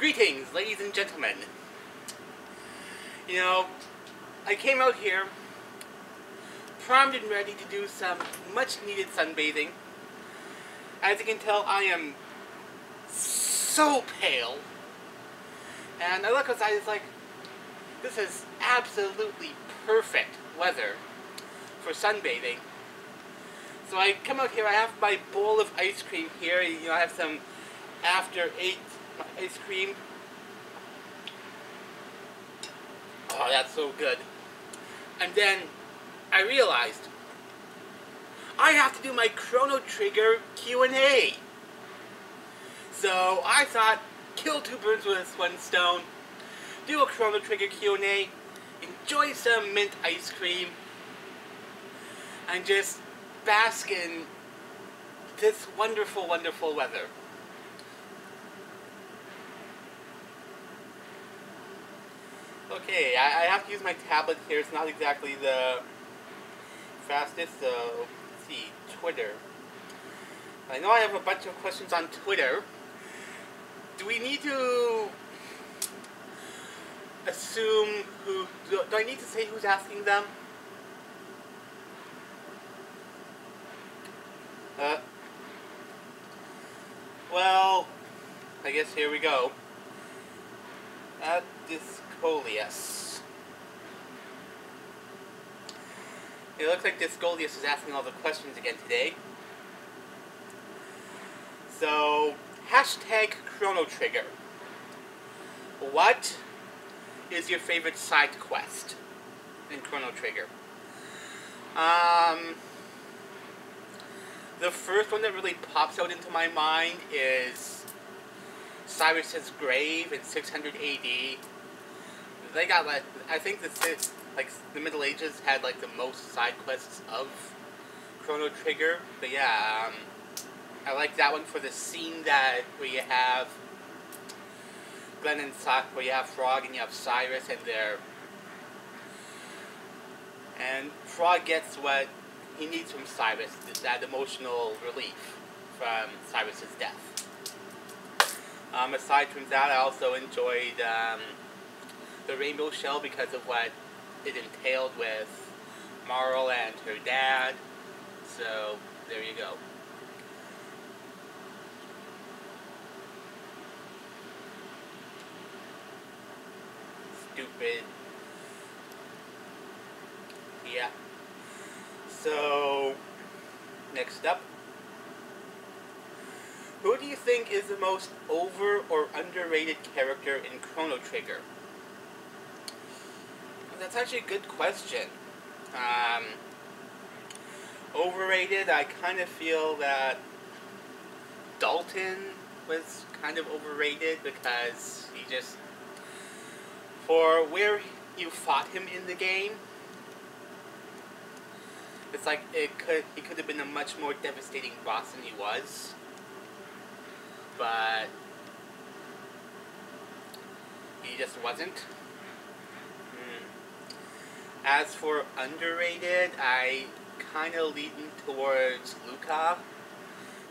Greetings, ladies and gentlemen. You know, I came out here primed and ready to do some much needed sunbathing. As you can tell, I am so pale. And I look outside, it's like, this is absolutely perfect weather for sunbathing. So I come out here, I have my bowl of ice cream here. You know, I have some After 8 ice cream. Oh, that's so good. And then I realized I have to do my Chrono Trigger Q&A. So I thought, kill two birds with one stone, do a Chrono Trigger Q&A, enjoy some mint ice cream, and just bask in this wonderful, wonderful weather. Okay, I have to use my tablet here. It's not exactly the fastest, so let's see, Twitter. I know I have a bunch of questions on Twitter. Do we need to assume who... Do I need to say who's asking them? Well, I guess here we go. At Discolius. It looks like Discolius is asking all the questions again today. So, hashtag Chrono Trigger. What is your favorite side quest in Chrono Trigger? The first one that really pops out into my mind is Cyrus's grave in 600 AD. They got like, I think the Middle Ages had like the most side quests of Chrono Trigger. But yeah, I like that one for the scene where you have Glenn and where you have Frog and you have Cyrus and Frog gets what he needs from Cyrus, that emotional relief from Cyrus's death. Aside from that, I also enjoyed the Rainbow Shell because of what it entailed with Marle and her dad. So, there you go. Stupid. Yeah. So, next up. Who do you think is the most over or underrated character in Chrono Trigger? That's actually a good question. Overrated, I kind of feel that Dalton was kind of overrated because he just, for where you fought him in the game, it's like he could have been a much more devastating boss than he was. But he just wasn't. As for underrated, I kind of lean towards Lucca,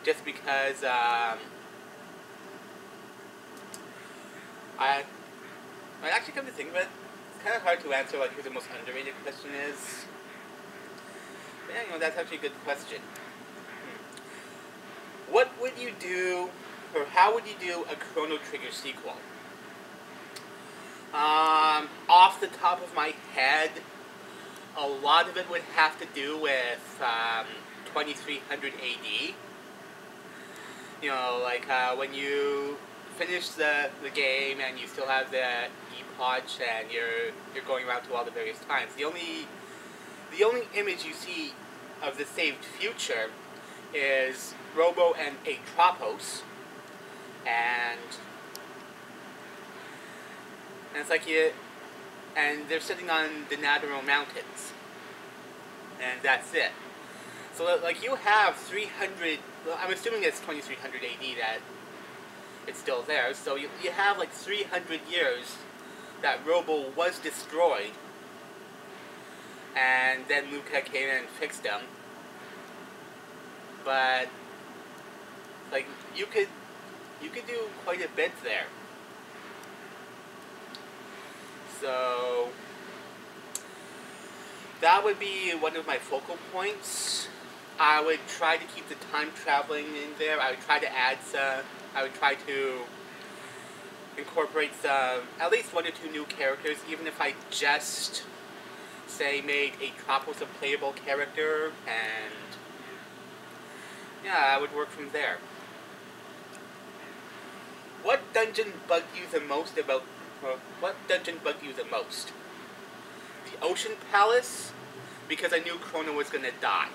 just because I actually come to think of it, it's kind of hard to answer like who the most underrated question is. But yeah, you know, that's actually a good question. What would you do, or how would you do a Chrono Trigger sequel? Off the top of my head, a lot of it would have to do with 2300 AD. You know, like when you finish the game and you still have the E-Podge and you're going around to all the various times. The only image you see of the saved future is Robo and Atropos, and it's like and they're sitting on the Nadero Mountains, and that's it. So like you have 300, well, I'm assuming it's 2300 AD that it's still there, so you have like 300 years that Robo was destroyed, and then Lucca came in and fixed him. But like you could do quite a bit there. So that would be one of my focal points. I would try to keep the time traveling in there. I would try to add some. I would try to incorporate some, at least 1 or 2 new characters, even if I just say made a Tropos a playable character, and yeah, I would work from there. What dungeon bugged you the most about? What dungeon bugged you the most? The Ocean Palace, because I knew Chrono was gonna die.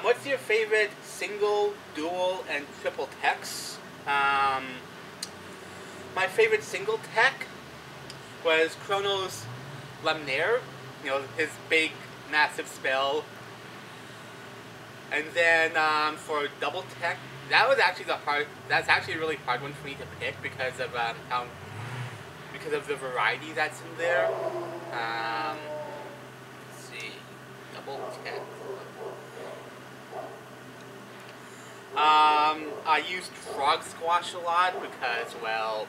What's your favorite single, dual, and triple techs? My favorite single tech was Chrono's Lemnair, you know, his big, massive spell. And then for double tech, that's actually a really hard one for me to pick because of because of the variety that's in there. Let's see, double tech. I used Frog Squash a lot because, well,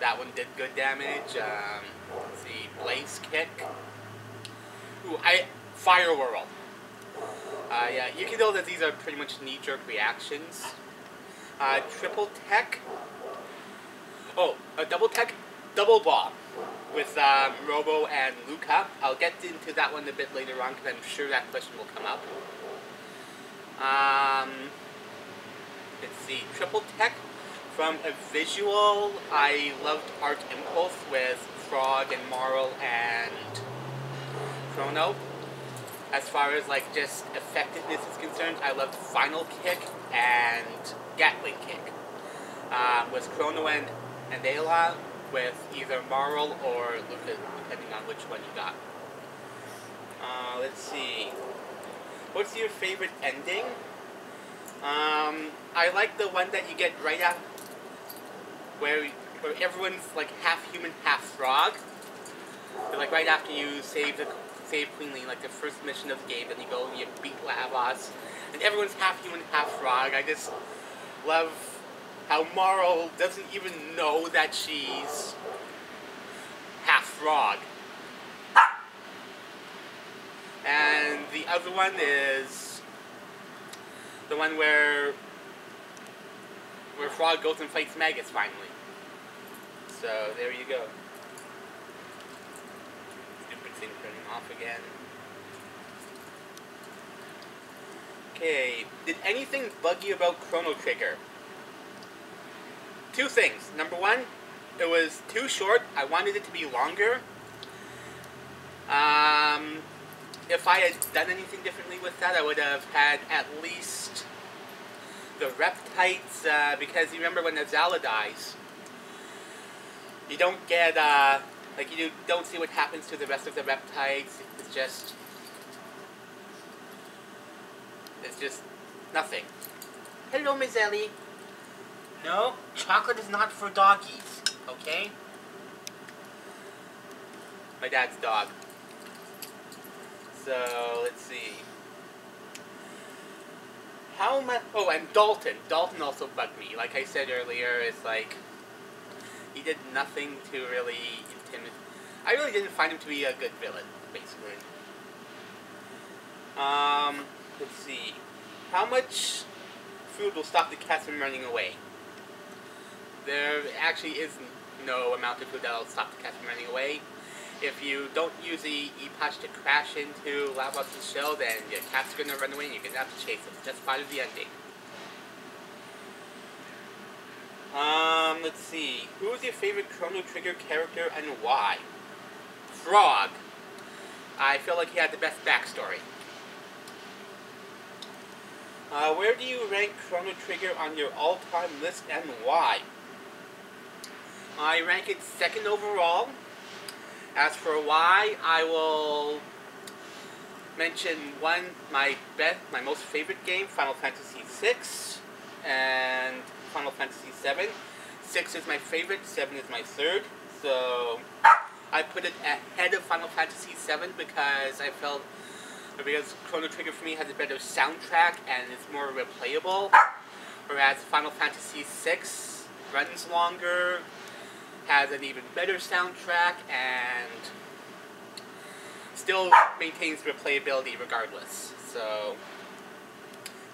that one did good damage. Let's see, Blaze Kick. Ooh, Fire Whirl. Yeah, you can know that these are pretty much knee-jerk reactions. Triple Tech. Oh, a double tech, double bomb with Robo and Luca. I'll get into that one a bit later on because I'm sure that question will come up. Let's see, triple tech. From a visual, I loved Art Impulse with Frog and Marl and Chrono. As far as like just effectiveness is concerned, I loved Final Kick and Gatling Kick. With Chrono and Ayla, with either Marl or Luca, depending on which one you got. Let's see. What's your favorite ending? I like the one that you get right after, where everyone's like half human, half frog. So, like right after you save Queen Leene, like the first mission of the game, then you go and you beat Lavos, and everyone's half human, half frog. I just love how Marl doesn't even know that she's half frog. And the other one is the one where Frog goes and fights Magus finally. So there you go. Stupid thing turning off again. Okay, did anything bug you about Chrono Trigger? 2 things. Number 1, it was too short. I wanted it to be longer. If I had done anything differently with that, I would have had at least the Reptites, because you remember when Azala dies, you don't get, like, you don't see what happens to the rest of the Reptites. It's just nothing. Hello, Miss Ellie. No, chocolate is not for doggies, okay? My dad's dog. So, let's see. How much... Oh, and Dalton. Dalton also bugged me. Like I said earlier, it's like... he did nothing to really intimidate... I really didn't find him to be a good villain, basically. Let's see. How much food will stop the cats from running away? There actually is no amount of food that will stop the cats from running away. If you don't use the E-Patch to crash into Lavos' shell, then your cat's gonna run away and you're gonna have to chase it. It's just part of the ending. Let's see. Who is your favorite Chrono Trigger character and why? Frog. I feel like he had the best backstory. Where do you rank Chrono Trigger on your all-time list and why? I rank it 2nd overall. As for why, I will mention my most favorite game, Final Fantasy VI, and Final Fantasy VII. 6 is my favorite, 7 is my 3rd. So I put it ahead of Final Fantasy VII because Chrono Trigger for me has a better soundtrack and it's more replayable. Whereas Final Fantasy VI runs longer, has an even better soundtrack, and still maintains replayability regardless. So,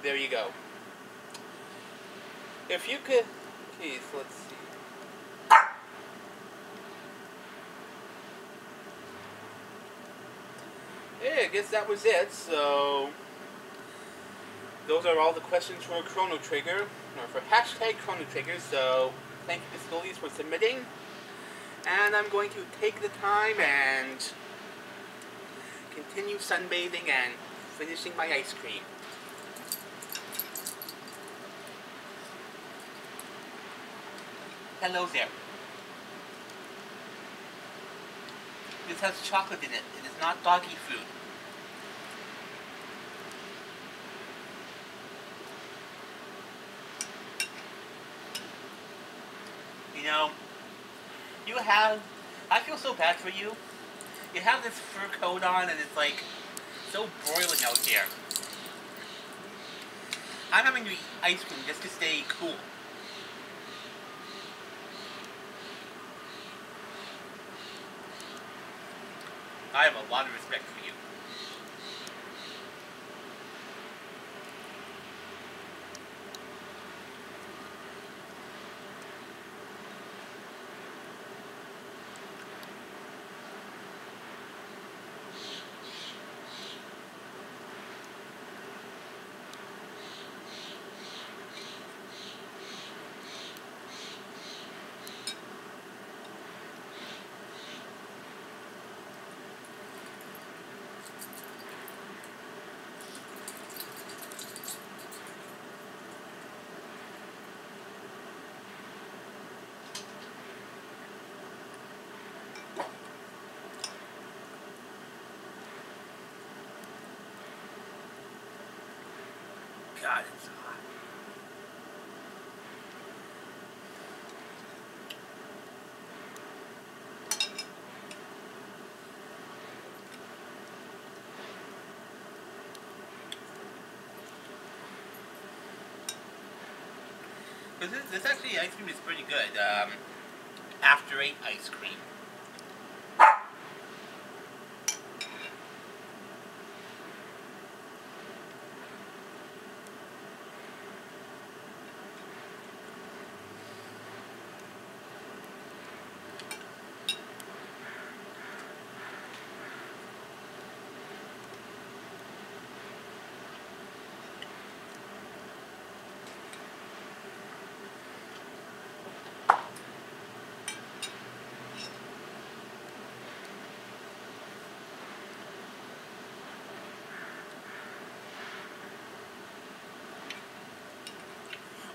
there you go. If you could... Geez, let's see. Yeah, I guess that was it. So, those are all the questions for Chrono Trigger, or for hashtag Chrono Trigger. So, thank you to Stolies for submitting. And I'm going to take the time and continue sunbathing and finishing my ice cream. Hello there. This has chocolate in it. It is not doggy food. You know, I feel so bad for you. You have this fur coat on and it's like so broiling out here. I'm having to eat ice cream just to stay cool. I have a lot of respect for you. God, it's hot. This actually ice cream is pretty good. After 8 ice cream.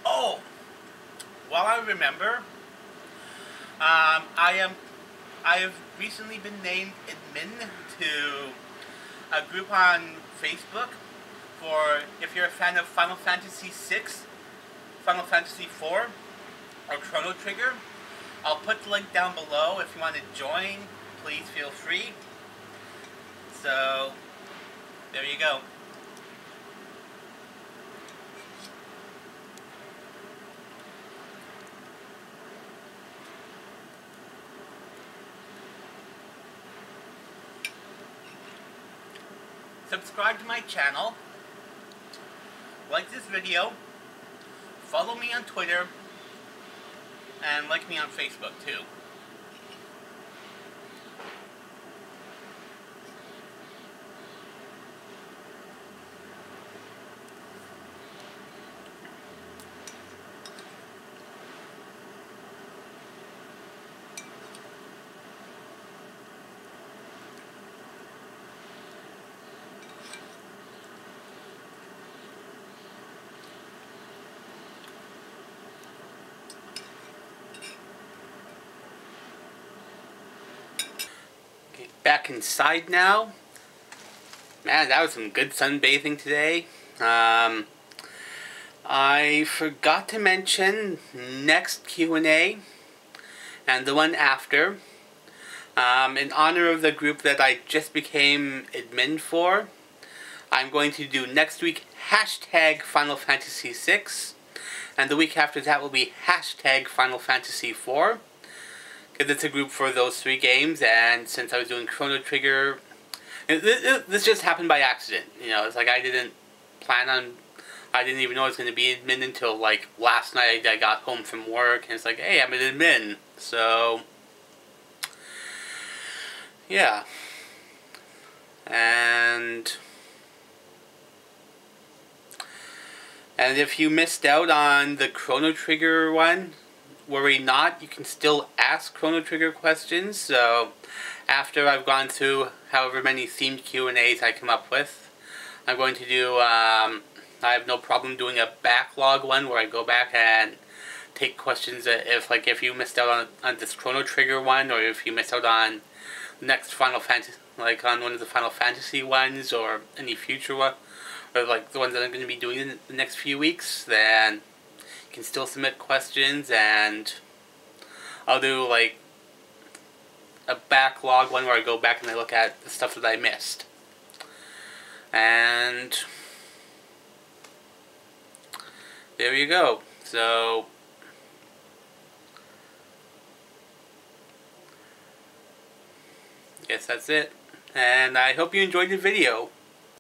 Oh, while I remember, I have recently been named admin to a group on Facebook for if you're a fan of Final Fantasy VI, Final Fantasy IV, or Chrono Trigger. I'll put the link down below. If you want to join, please feel free. So, there you go. Subscribe to my channel, like this video, follow me on Twitter, and like me on Facebook too. Back inside now. Man, that was some good sunbathing today. I forgot to mention next Q&A and the one after. In honor of the group that I just became admin for, I'm going to do next week hashtag Final Fantasy VI And the week after that will be hashtag Final Fantasy IV. Because it's a group for those 3 games, and since I was doing Chrono Trigger, this just happened by accident. You know, it's like I didn't even know I was going to be admin until like last night. I got home from work, and it's like, hey, I'm an admin. So, yeah. And if you missed out on the Chrono Trigger one, worry not, you can still ask Chrono Trigger questions. So after I've gone through however many themed Q&As I come up with, I'm going to do, I have no problem doing a backlog one where I go back and take questions if you missed out on this Chrono Trigger one, or if you missed out on next Final Fantasy, like on one of the Final Fantasy ones, or any future one, or like the ones that I'm going to be doing in the next few weeks, then you can still submit questions, and I'll do like a backlog one where I go back and I look at the stuff that I missed. And there you go. So I guess that's it. And I hope you enjoyed the video.